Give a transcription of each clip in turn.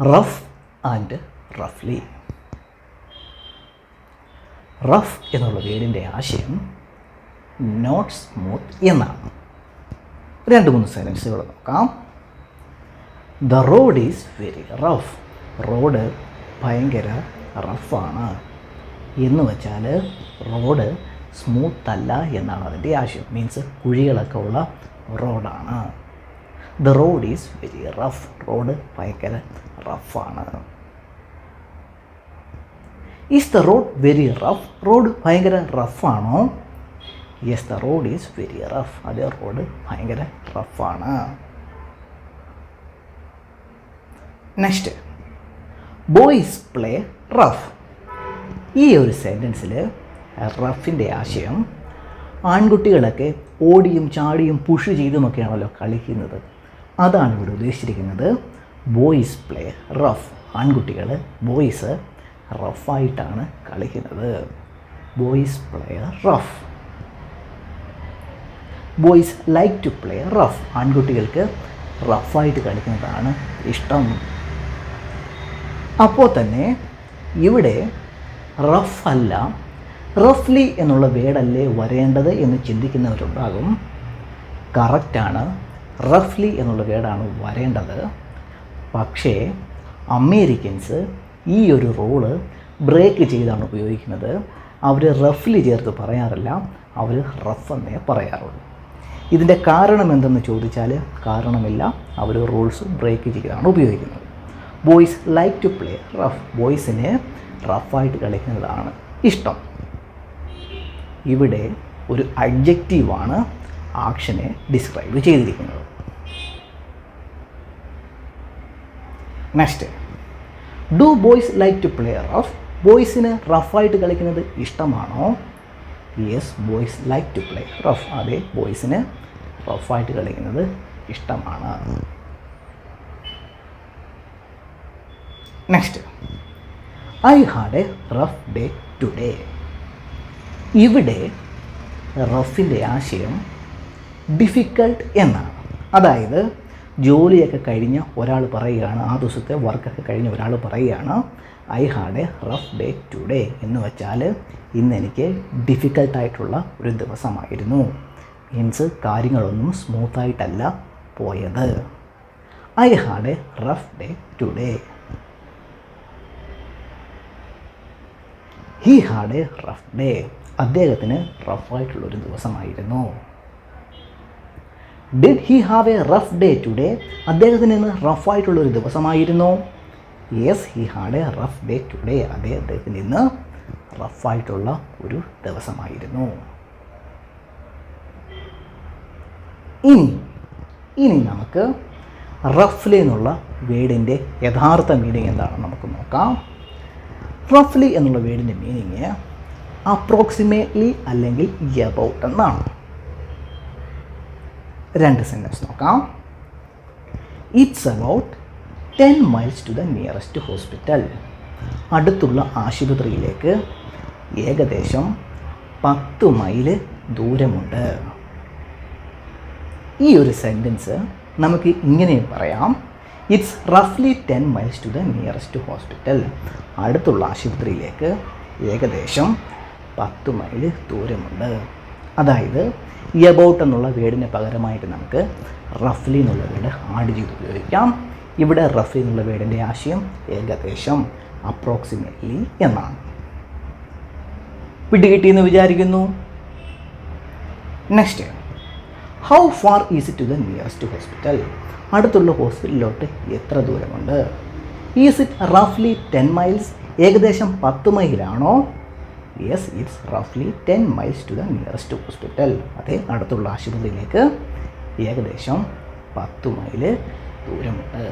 Rough and റഫ്ലി. Rough എന്നുള്ള വേർഡിൻ്റെ ആശയം not smooth എന്നാണ്. 2-3 സെൻറ്റൻസുകൾ നോക്കാം. The road is very rough. Road ഭയങ്കര റഫാണ് എന്ന് വെച്ചാൽ റോഡ് സ്മൂത്ത് അല്ല എന്നാണ് അതിൻ്റെ ആശയം. മീൻസ് കുഴികളൊക്കെ ഉള്ള റോഡാണ്. The road is very rough. Road ഭയങ്കര റഫാണ്. Is the road very rough. Road ഭയങ്കര റഫാണോ? Yes, the road is very rough. അതെ, റോഡ് ഭയങ്കര റഫാണ്. Next, boys play rough. ഈ ഒരു സെൻറ്റൻസിൽ റഫിൻ്റെ ആശയം ആൺകുട്ടികളൊക്കെ ഓടിയും ചാടിയും പുഷ് ചെയ്തുമൊക്കെയാണല്ലോ കളിക്കുന്നത്. അതാണ് ഇവിടെ ഉദ്ദേശിച്ചിരിക്കുന്നത്. Boys play rough. ആൺകുട്ടികൾ, ബോയ്സ് റഫായിട്ടാണ് കളിക്കുന്നത്. Boys play rough. Boys like to play rough. ആൺകുട്ടികൾക്ക് റഫായിട്ട് കളിക്കുന്നതാണ് ഇഷ്ടം. അപ്പോൾ തന്നെ ഇവിടെ റഫ് അല്ല റഫ്ലി എന്നുള്ള വേർഡല്ലേ വരേണ്ടത് എന്ന് ചിന്തിക്കുന്നവരുണ്ടാകും. കറക്റ്റാണ്, റഫ്ലി എന്നുള്ള വേർഡാണ് വരേണ്ടത്. പക്ഷേ അമേരിക്കൻസ് ഈ ഒരു റൂള് ബ്രേക്ക് ചെയ്താണ് ഉപയോഗിക്കുന്നത്. അവർ റഫ്ലി ചേർത്ത് പറയാറില്ല, അവർ റഫ് എന്നേ പറയാറുള്ളൂ. ഇതിൻ്റെ കാരണം എന്തെന്ന് ചോദിച്ചാൽ കാരണമില്ല, അവർ റൂൾസ് ബ്രേക്ക് ചെയ്താണ് ഉപയോഗിക്കുന്നത്. Boys like to play rough. ബോയ്സിന് റഫായിട്ട് കളിക്കുന്നതാണ് ഇഷ്ടം. ഇവിടെ ഒരു അഡ്ജക്റ്റീവാണ് ആക്ഷനെ ഡിസ്ക്രൈബ് ചെയ്തിരിക്കുന്നത്. Next, do boys like to play rough. ബോയ്സിന് റഫായിട്ട് കളിക്കുന്നത് ഇഷ്ടമാണോ? Yes, boys like to play rough. അതെ, ബോയ്സിന് റഫായിട്ട് കളിക്കുന്നത് ഇഷ്ടമാണ്. Next, I had a rough day today. ഇവിടെ റഫിൻ്റെ ആശയം ഡിഫിക്കൾട്ട് എന്നാണ്. അതായത് ജോലിയൊക്കെ കഴിഞ്ഞ് ഒരാൾ പറയുകയാണ്, ആ ദിവസത്തെ വർക്കൊക്കെ കഴിഞ്ഞ് ഒരാൾ പറയുകയാണ് I had a rough day today എന്ന് വെച്ചാൽ ഇന്ന് എനിക്ക് ഡിഫിക്കൽട്ടായിട്ടുള്ള ഒരു ദിവസമായിരുന്നു. മീൻസ് കാര്യങ്ങളൊന്നും സ്മൂത്തായിട്ടല്ല പോയത്. I had a rough day today. He had a rough day. അദ്ദേഹത്തിന് റഫായിട്ടുള്ളൊരു ദിവസമായിരുന്നു. Did he have A rough day today. അദ്ദേഹത്തിന് ഇന്ന് റഫായിട്ടുള്ളൊരു ദിവസമായിരുന്നു. Yes, he had a rough day today. അദ്ദേഹത്തിന് ഇന്ന് റഫായിട്ടുള്ള ഒരു ദിവസമായിരുന്നു. ഇനി നമുക്ക് റഫ്ലി എന്നുള്ള വേർഡിൻ്റെ യഥാർത്ഥ മീനിങ് എന്താണെന്ന് നമുക്ക് നോക്കാം. റഫ്ലി എന്നുള്ള വേർഡിൻ്റെ മീനിങ് അപ്രോക്സിമേറ്റ്ലി അല്ലെങ്കിൽ എബൌട്ട് എന്നാണ്. 2 സെൻറ്റൻസ് നോക്കാം. It's about 10 miles to the nearest hospital. അടുത്തുള്ള ആശുപത്രിയിലേക്ക് ഏകദേശം 10 മൈല് ദൂരമുണ്ട്. ഈ ഒരു സെൻറ്റൻസ് നമുക്ക് ഇങ്ങനെയും പറയാം. ഇറ്റ്സ് റഫ്ലി 10 miles to the nearest hospital. അടുത്തുള്ള ആശുപത്രിയിലേക്ക് ഏകദേശം 10 മൈല് ദൂരമുണ്ട്. അതായത് എബൌട്ട് എന്നുള്ള വേർഡിന് പകരമായിട്ട് നമുക്ക് റഫ്ലി എന്നുള്ള വേർഡ് ആഡ് ചെയ്ത് ഉപയോഗിക്കാം. ഇവിടെ റഫ്ലി എന്നുള്ള വേർഡിൻ്റെ ആശയം ഏകദേശം, അപ്രോക്സിമേറ്റ്ലി എന്നാണ്. പിടികിട്ടിയെന്ന് വിചാരിക്കുന്നു. Next, how far is it to the nearest hospital. അടുത്തുള്ള ഹോസ്പിറ്റലിലോട്ട് എത്ര ദൂരമുണ്ട്? ഈസ് ഇറ്റ് റഫ്ലി 10 miles. ഏകദേശം 10 മൈലാണോ? യെസ്, ഇറ്റ്സ് റഫ്ലി 10 miles to the nearest hospital. അതെ, അടുത്തുള്ള ആശുപത്രിയിലേക്ക് ഏകദേശം 10 മൈല് ദൂരമുണ്ട്.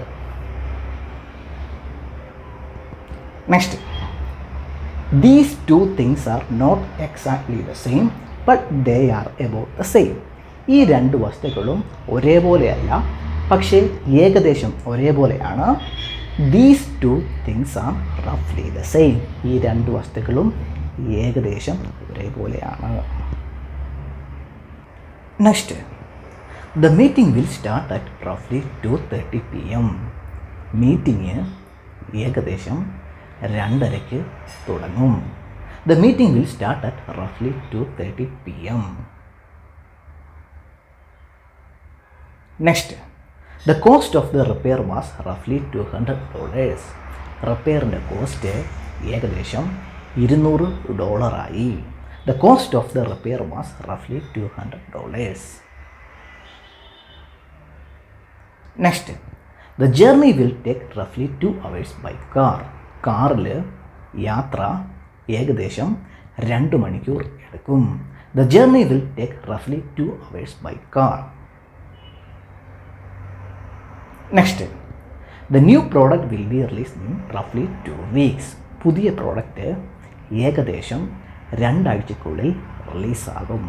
Next, these 2 things are not exactly the same but they are about the same. ഈ 2 വസ്തുക്കളും ഒരേപോലെയല്ല, പക്ഷേ ഏകദേശം ഒരേപോലെയാണ്. ദീസ് 2 things ആർ റഫ്ലി ദ സെയിം. ഈ 2 വസ്തുക്കളും ഏകദേശം ഒരേപോലെയാണ്. Next, the meeting will start at റഫ്ലി 2:30 PM. മീറ്റിംഗ് ഏകദേശം 2:30 തുടങ്ങും. The meeting will start at roughly 2:30 p.m. Next, the cost of the repair was roughly $200. റിപ്പയറിൻ്റെ cost ഏകദേശം $200 The cost of the repair was roughly $200. Next, the journey will take roughly 2 hours by car. കാറിൽ യാത്ര ഏകദേശം 2 മണിക്കൂർ എടുക്കും. The journey will take roughly 2 hours by car. Next, the new product will be released in roughly 2 weeks. പുതിയ product ഏകദേശം 2 ആഴ്ചക്കുള്ളിൽ റിലീസാകും.